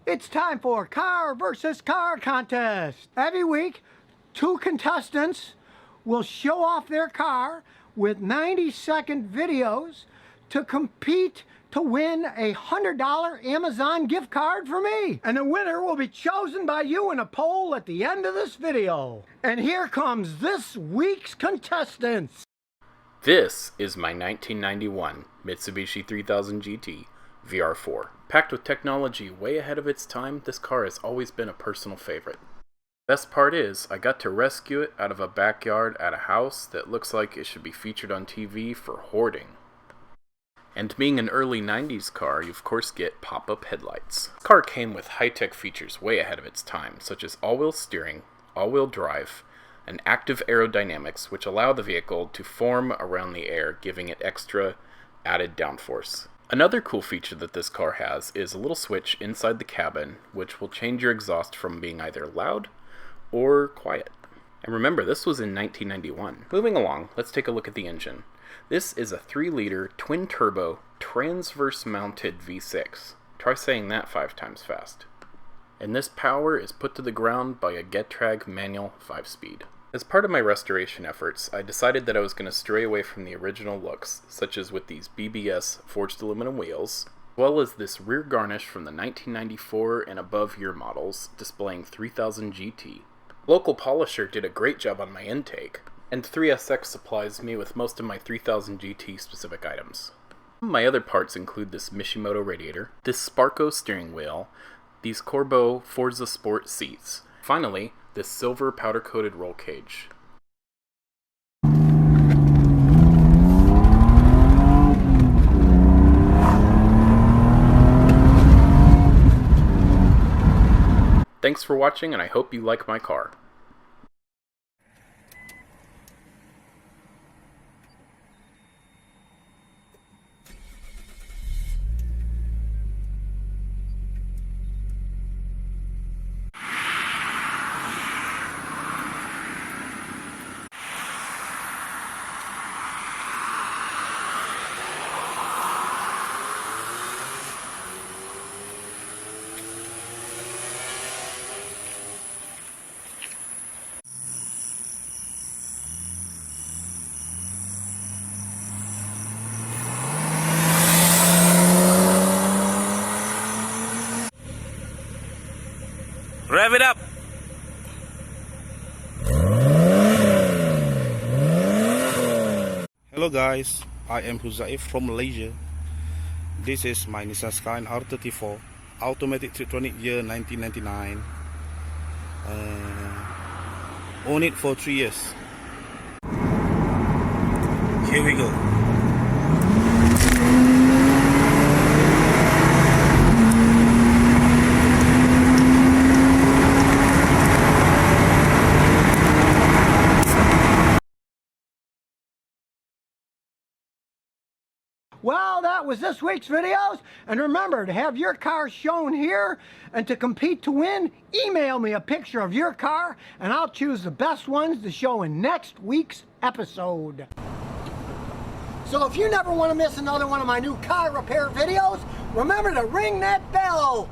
It's time for car versus car contest. Every week, two contestants will show off their car with 90-second videos to compete to win a $100 Amazon gift card for me. And the winner will be chosen by you in a poll at the end of this video. And here comes this week's contestants. This is my 1991 Mitsubishi 3000GT VR4. Packed with technology way ahead of its time, this car has always been a personal favorite. Best part is, I got to rescue it out of a backyard at a house that looks like it should be featured on TV for hoarding. And being an early 90s car, you of course get pop-up headlights. This car came with high-tech features way ahead of its time, such as all-wheel steering, all-wheel drive, and active aerodynamics, which allow the vehicle to form around the air, giving it extra added downforce. Another cool feature that this car has is a little switch inside the cabin, which will change your exhaust from being either loud or quiet. And remember, this was in 1991. Moving along, let's take a look at the engine. This is a 3-liter twin-turbo transverse-mounted V6. Try saying that 5 times fast. And this power is put to the ground by a Getrag manual 5-speed. As part of my restoration efforts, I decided that I was going to stray away from the original looks, such as with these BBS forged aluminum wheels, as well as this rear garnish from the 1994 and above year models displaying 3000GT. Local polisher did a great job on my intake, and 3SX supplies me with most of my 3000GT specific items. My other parts include this Mishimoto radiator, this Sparco steering wheel, these Corbeau Forza Sport seats. Finally, this silver powder-coated roll cage. Thanks for watching, and I hope you like my car. Rev it up! Hello guys, I am Huzaif from Malaysia. This is my Nissan Skyline R34 automatic Tiptronic year 1999. Own it for 3 years. Here we go. Well, that was this week's videos, and remember to have your car shown here, and to compete to win, email me a picture of your car and I'll choose the best ones to show in next week's episode. So if you never want to miss another one of my new car repair videos, remember to ring that bell.